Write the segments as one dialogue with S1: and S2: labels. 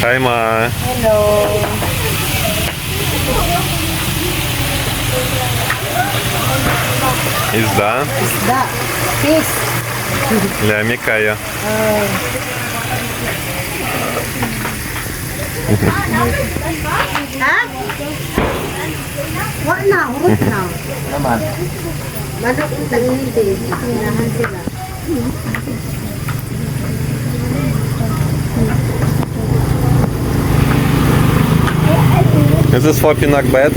S1: Hi, Ma.
S2: Hello.
S1: Isda.
S2: Isda. Fish.
S1: Лями Кая.
S2: Ha? Wala na, urot na.
S3: Naman.
S2: Manok ang tag-initi. Hinahan sila.
S1: Is this for pinakbet?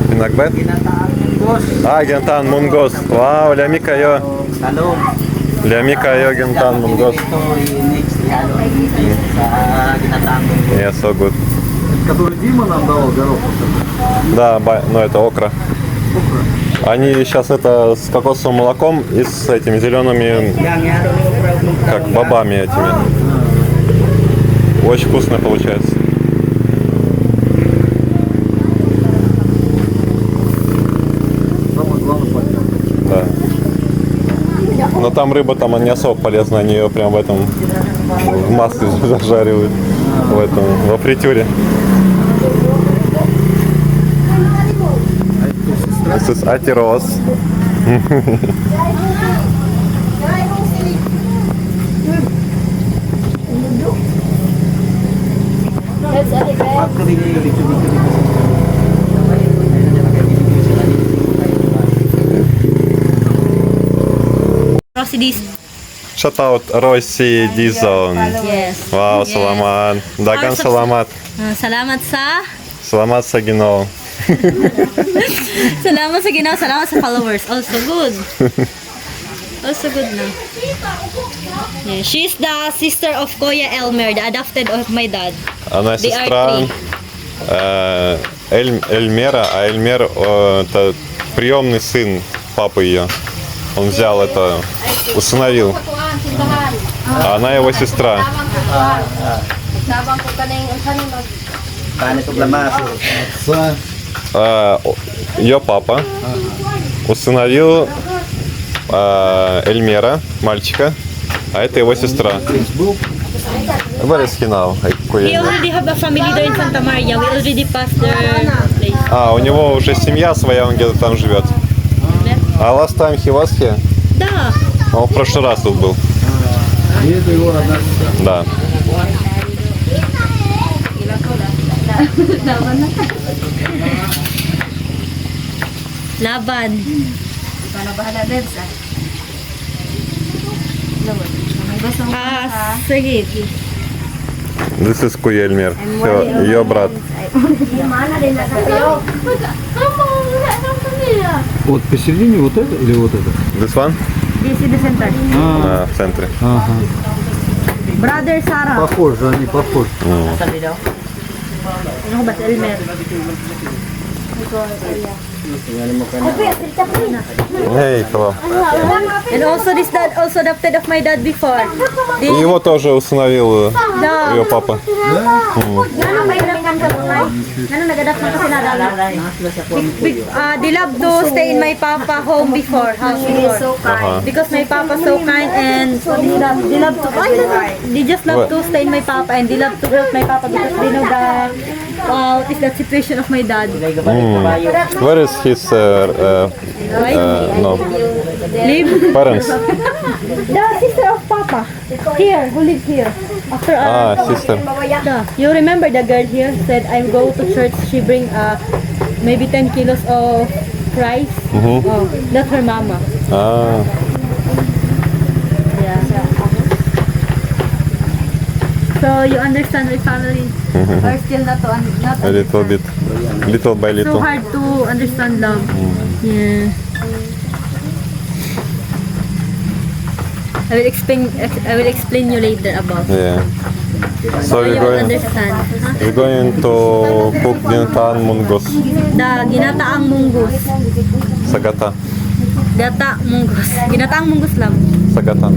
S1: Pinakbet?
S3: Ginataang munggos.
S1: Ah, Gentan Munggos. Wow, Лями Кая.
S3: Talong.
S1: Лями Кая, Gentan Munggos.
S3: Ito, next talong. Sa ginataang munggos.
S1: Yeah, so good.
S3: Который Дима нам давал горох.
S1: Да, но это окра. Они сейчас это с кокосовым молоком и с этими зелеными, как бобами этими. Очень вкусно получается.
S3: Самое главное полезно.
S1: Да. Но там рыба там не особо полезна, они ее прям в этом в масле зажаривают. Во фритюре. This is атирос. Shout out Royce Dizon.
S4: Yes.
S1: Wow, salamat. Dagan salamat.
S4: Salamat sa
S1: Salamat sa Ginoo.
S4: Salamat sa Ginoo, salamat sa followers. Also good. Also good na. Yeah, she's the sister of Kuya Elmer, the adopted of my dad.
S1: Она
S4: They
S1: сестра
S4: are
S1: Эльмера, а Эльмер это приемный сын папы ее. Он взял это, усыновил. А она его сестра.
S3: Paano ito glamaso?
S1: Ее папа усыновил Эльмера, мальчика, а это его сестра. Where is he now?
S4: We already have a family there in Santa Maria. We already passed their place.
S1: А, у него уже семья своя, он где-то там живет. А last time he was here?
S4: Да.
S1: Он в прошлый раз тут был.
S3: И это его родная сестра.
S1: Да.
S4: Laban. Sige.
S1: This is Kuya Эльмер. Все, ее брат.
S3: Вот посередине вот это или вот это?
S1: This one?
S2: This is the center.
S1: В центре.
S3: Ага.
S2: Brother Sarah.
S3: Похоже, они похожи.
S2: Ano ba si Elmer?
S1: Эй, hello.
S4: And also this dad also adopted of my dad before.
S1: И его тоже усыновил
S4: Да.
S1: ее папа.
S2: Ano ba yung ka po ay? Ano nag-adapt na kasi nadali?
S4: They love to stay in my papa home before, house before. Because my papa so kind and they love to they just love to stay in my papa and they love to help my papa because they know that what is the situation of my dad.
S1: Where is his no
S4: Live?
S1: parents?
S4: The sister of papa. Here, who lives here. After
S1: Sister.
S4: You remember the girl here said I go to church, she bring maybe 10 kilos of rice. Oh, that's her mama. Yeah. So you understand my family? Or still not
S1: A little bit. Little by
S4: so
S1: little.
S4: hard to understand love. Yeah. I will explain you later about.
S1: Yeah. So
S4: You will understand.
S1: we're going to cook Gentan Munggos.
S4: The ginataang munggos.
S1: Sagata.
S4: Gata munggos. Ginataang munggos lang.
S1: Sagata.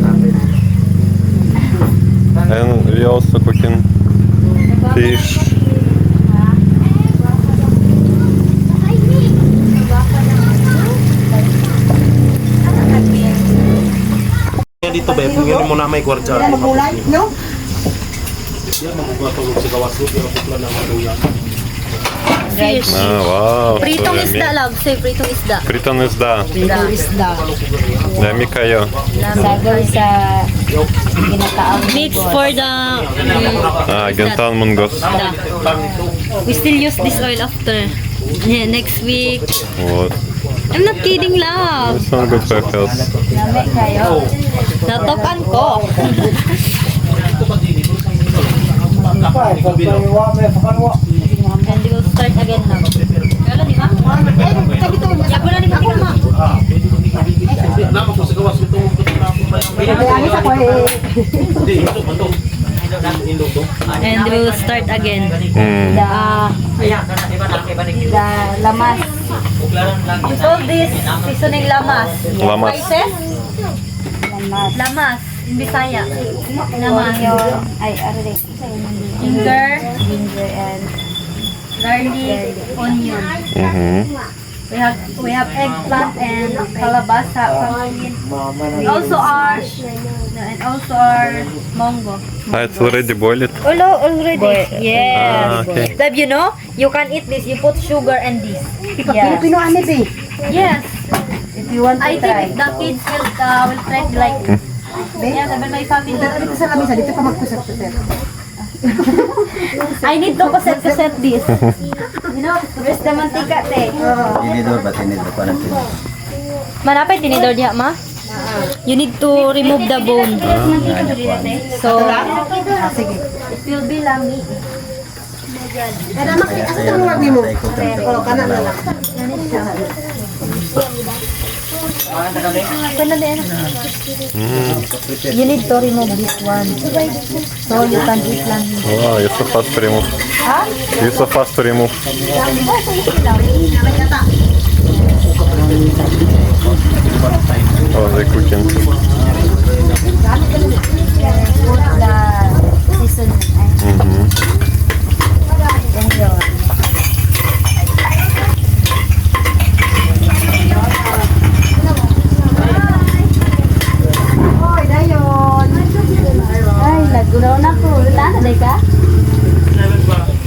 S1: And we also cooking fish.
S3: Dito ba, pingin mo na may kwartsa.
S2: No?
S4: Fish.
S1: Wow.
S4: Pritong isda, love. Say pritong isda.
S1: Priton isda.
S2: Isda.
S1: Dami kayo.
S2: Sagoy sa ginataang
S4: Mix for the
S1: Gintaan munggos.
S4: isda. We still use this oil after. Yeah, next week.
S1: Вот.
S4: I'm not kidding, love.
S1: It's not good for health.
S2: Lame kayo.
S4: Natokan ko. And we will start again now. Kala di ba? Yago na ni ako, ma.
S2: Ang isa ko
S4: And we will start again.
S2: lamas.
S4: We call this seasoning lamas.
S1: Lamas.
S4: Spices?
S2: Lamas.
S4: Lamas. In Bisaya. Lamas.
S2: Ay, arre.
S4: Ginger,
S2: Ginger and
S4: garlic, onion.
S1: Mhm.
S4: We have eggplant and kalabasa. We also our mango.
S1: It's already boiled.
S4: Already. Yes.
S1: Okay.
S4: Love, you know, you can eat this. You put sugar and this.
S2: yeah. Pilipino anip eh.
S4: Yes.
S2: If you want to
S4: I
S2: try.
S4: think the kids will try to like this. Yeah, sabi my family.
S2: Dito sa lamisa, dito ka magkusat-kusat.
S4: I need to set this. You know, where's the mantika, te?
S3: Tinidor ba? Tinidor ko natin.
S4: Manapay tinidor diha, ma? You need to remove the bone. So,
S2: Sige.
S4: it will be lami.
S2: Pero makita sa tumuwag mo. O, kanan na lang.
S4: You need to remove this one. So you can eat lang.
S1: Wow, you're so fast to remove. You're so fast to remove. Oh, they're cooking.
S2: The seasoning.
S1: Mhm.
S2: Enjoy. Hoy, dayon. Ay, nagulaw na ko. Naalay ka?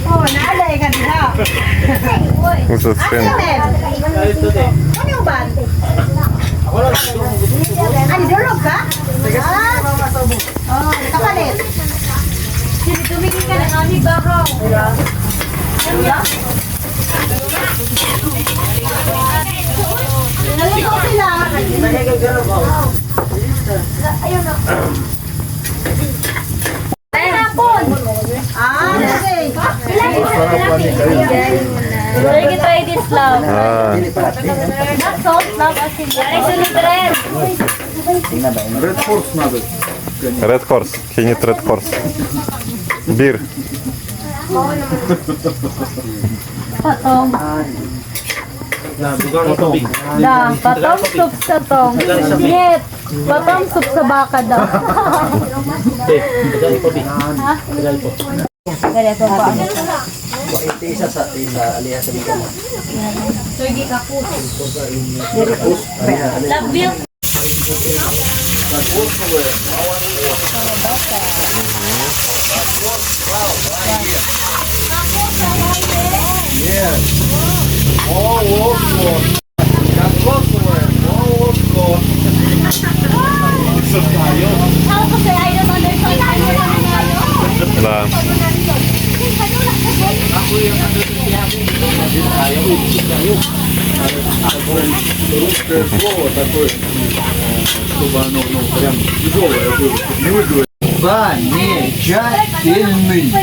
S2: Oh, naalay ka diha.
S1: What's that thing?
S2: Ano yung ban? Ay, durog ka? Oh, kapalit.
S4: Sige, tumingin ka na kami bahaw.
S2: Nalito sila. Ayun o.
S4: Ay, hapon!
S2: Ah, okay.
S4: We're gonna try this, love.
S1: Ah,
S4: Not salt, love, as in actually bread.
S1: red horse. He need red horse. Beer.
S4: Patong. Da, patong soup sa tong. Нет, patong soup sa baka daw. Ha?
S2: Gari ako ba?
S3: Isa sa aliha sa bigan.
S4: Sergi kaput. Love milk. How to say I don't understand?
S1: Да.
S3: Замечательный.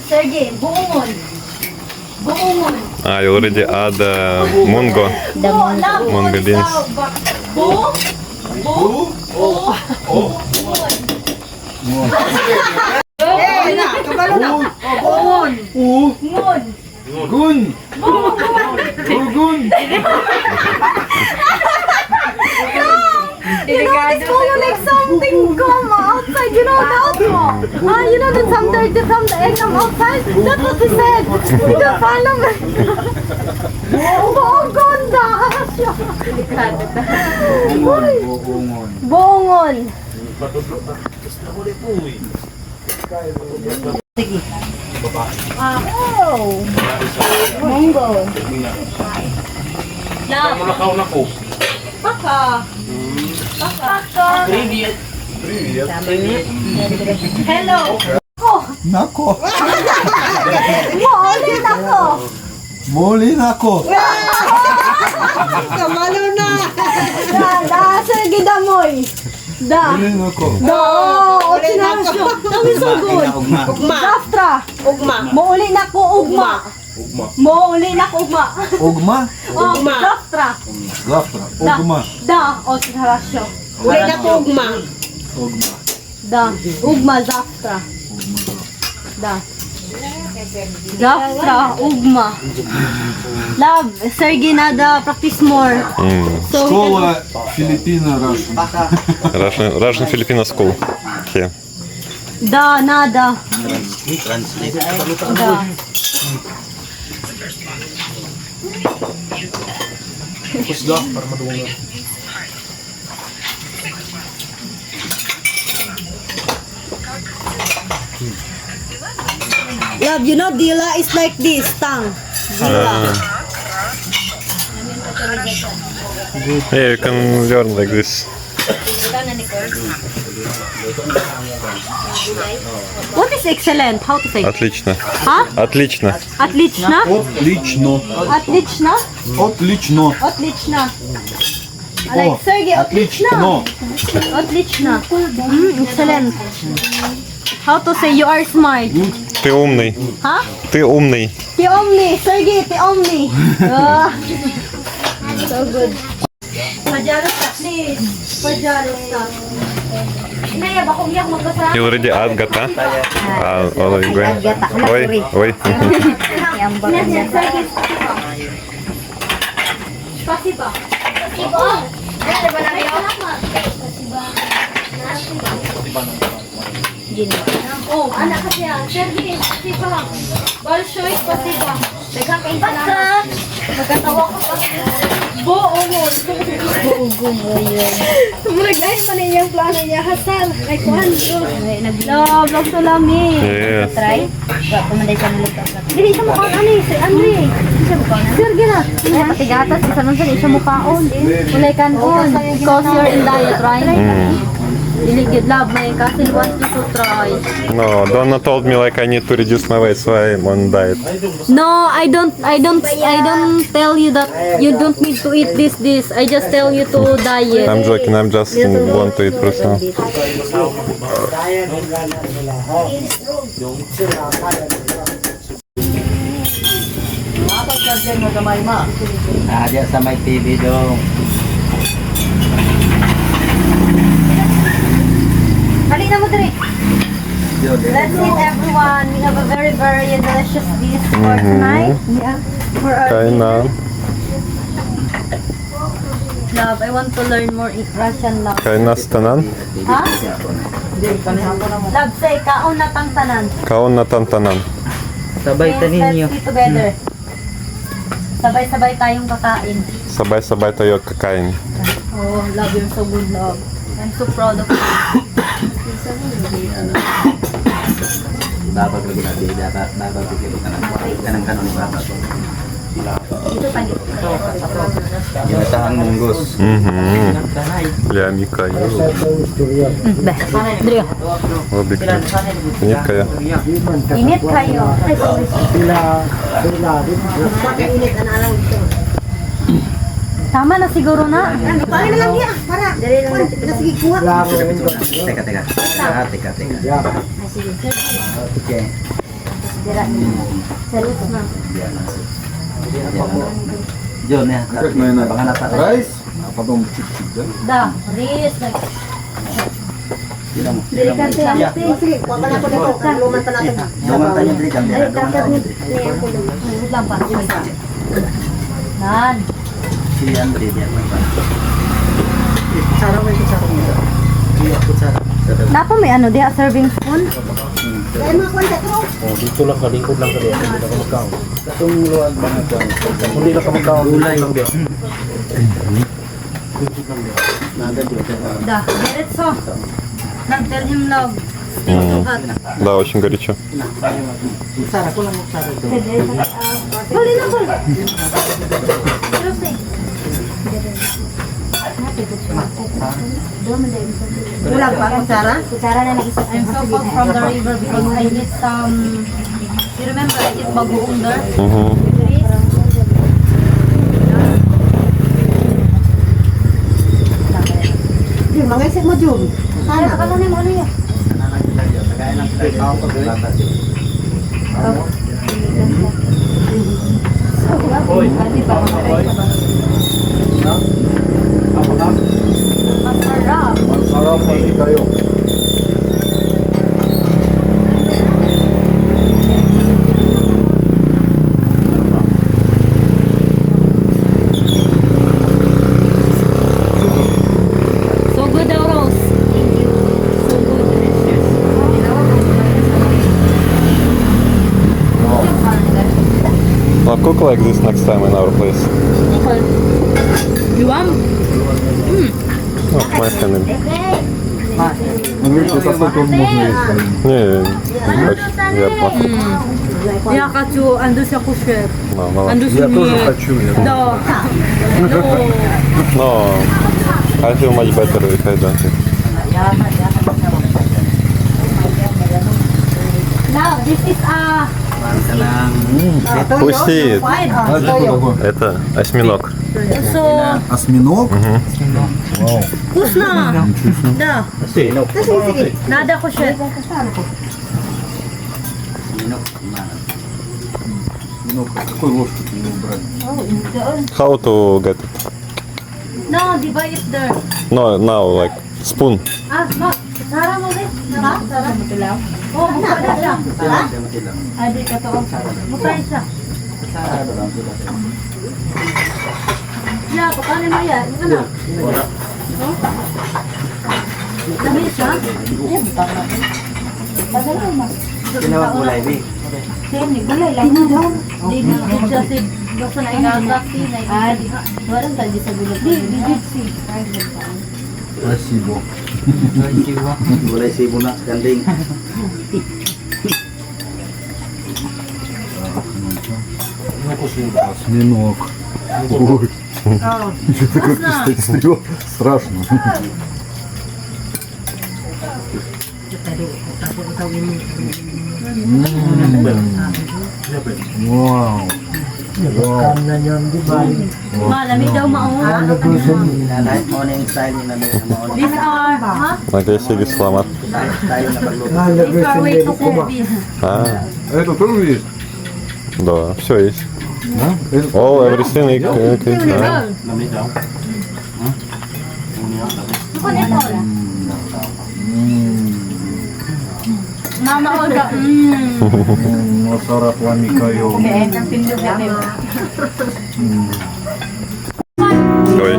S4: Sergi, buungon. Buungon.
S1: You already add mungo. Mungo beans.
S2: Eh, na, kabalo na.
S4: Buungon. Ngon.
S3: Gun. Gun.
S4: Delikado. It's gonna like something come outside, you know that? You know that some dirty from the egg come outside? That's what he said. He don't follow me. Oh, ganda. Bongon. Oh. Mango.
S5: Nakaw na ko.
S4: Paka.
S5: Привет.
S4: Hello.
S3: Nako.
S4: Maulit ako.
S3: Muli nako.
S2: Kamalo na.
S4: Sige damoy.
S3: Muli nako.
S4: Ochinasyo. That is so good. Saftra.
S2: Ugma.
S4: Mauli na ko ugma. Mauli na ko ugma.
S3: Ugma.
S4: Ugma. Saftra.
S3: Завтра. Ugma.
S4: Ochinasyo.
S2: Uli na ko ugma.
S3: Ugma.
S4: Ugma Saftra. Saftra, ugma. Love, Sergey nada practice more. So
S3: Школа Филиппина Russian.
S1: Russian Filipino school. Here.
S4: nada. Da. Love, you know dila is like this, tang.
S1: Yeah, you can learn like this.
S4: What is excellent? How to say?
S1: Отлично.
S4: Huh?
S1: Отлично.
S4: Отлично?
S3: Отлично.
S4: Отлично?
S3: Отлично.
S4: Отлично. Like Sergey,
S3: Отлично.
S4: Отлично. Excellent. How to say you are smart?
S1: Ты умный.
S4: Huh?
S1: Ты умный.
S4: Ти omni, Sergey, ti omni. So good. Pajaros ka, please. Pajaros ka. Inaya, bako umiyak magkasama.
S1: You already add gata? Oh, you going? Ой.
S4: Spasiba. Oh, anak kasi yan. Sergey, spasiba. Balshoy, spasiba. Nagkakain ka naman. Magkatawa ko pa. Buongol.
S2: Murag-ay pa na iyang plano niya, Hasan. Ay, kuhan.
S4: Nag-vlog to lami.
S1: Yes.
S4: Try. Dili siya mukhaon ani, si Andrei. Sergey na. Pati gatas, isa nun siya mukhaon. Ulay kanon. Because you're in diet, right? Dili good love, my cousin wants you to try.
S1: No, Donna told me like I need to reduce my weight, so I'm on diet.
S4: No, I don't tell you that you don't need to eat this. I just tell you to diet.
S1: I'm joking, I'm just want to eat personal.
S3: Diyan sa may TV dong.
S4: Halina mo diri. Let's eat everyone. We have a very delicious dish for tonight. Yeah. For our
S1: Kain na.
S4: love. I want to learn more Russian love.
S1: Kain na sa tanan.
S4: Ha? Love, say kaon na tang tanan.
S1: Kaon na tantanan.
S3: Sabay tanin niyo.
S4: Let's eat together. Sabay-sabay tayong kakain.
S1: Sabay-sabay tayo kakain.
S4: Oh, love, you're so good, love. I'm so proud of you.
S3: Babag lagi natin. Babag bigyan ka ng kanang-kanon ni Baba.
S4: Ito pa dito.
S3: Ginataang munggos.
S1: Лями kayo.
S4: Drio.
S1: Обик. Нет kaya.
S4: Init kayo. Tama na siguro na.
S2: Paano na lang niya? Para. Dali lang. Sige, kuha.
S3: Teka. Teka. Okay.
S4: Salut na.
S3: John, ya. Baka nata.
S1: Rice?
S3: Потом чуть-чуть, да?
S4: Da, this like
S2: Delikante lang. Sige, kuha pa na ako dito. Luman pa natin.
S3: Luman tayo dili kami.
S2: Ay, kakar ni ako.
S4: lang pa. Nan.
S3: Si Andrei dia. Cara mo yung kutsara mo. Iya, kutsara.
S4: Dapat may ano, di serving spoon.
S3: Oh, dito lang ka, lingkod lang ka. Hindi na ka magkaon. Katong luwag ba na kuwan? Hindi na ka magkaon. Gulay lang din. Nada dito.
S4: Да, diretso. Nag-tell him love. Stay too hot.
S1: Да, очень горячо.
S3: Sara ko lang mo sara.
S4: Huli na, huli.
S2: Ulag pa ako, Sarah? Kutsara na nag-isa.
S4: I'm so far from the river because I need some... You remember I eat bagoong there?
S2: Jun, mga isip mo, Jun. Sana. Ano na mo, ano yun?
S4: Masarap.
S3: Sarap pa kayo.
S4: So good daw, Rose. So good.
S1: I'll cook like this next time in our place.
S4: Okay. You want?
S1: Oh, my family.
S3: Говорит, это столько можно есть.
S1: Не хочу. Я плохо.
S4: Я хочу, ando siya ko chef.
S1: Мало.
S4: Ando
S3: Я тоже хочу.
S4: No. No.
S1: Но I feel much better if I don't eat.
S4: Now, this is
S1: Пусти.
S3: А что такое?
S1: Это осьминог.
S4: so
S3: Осьминог? Вау.
S4: вкусно. Да. Nada ko chef.
S3: Осьминог. Какой ложку ты его брать?
S1: How to get it?
S4: No, di ba it there?
S1: No, now like spoon.
S4: No. Sarah mo rin. Ha? Sarah mo lang. Oh, buka na siya. Adi ka to. Buka siya. Ya, paano mo yan? Ano? Dami siya?
S3: Tinawag gulay, Bi.
S2: Gulay lang.
S4: Di siya si basta na inagasi na
S2: Ay, walang tagi sa gulay.
S4: si.
S3: Спасибо. Gulay sibo na, ganding. Осьминог. Ой. Что-то как-то стать страшно. Вау. Wow.
S4: Malamig daw mauna.
S3: Morning style ni namin.
S4: These are, ha?
S1: Надеюсь, или сломат.
S3: Style na pagluto.
S4: These are way to service.
S1: А,
S3: Это тоже есть?
S1: да, все есть.
S3: Да?
S1: All, everything. Okay. Ah.
S4: Mama Olga,
S3: Masarap wami kayo.
S1: Ой,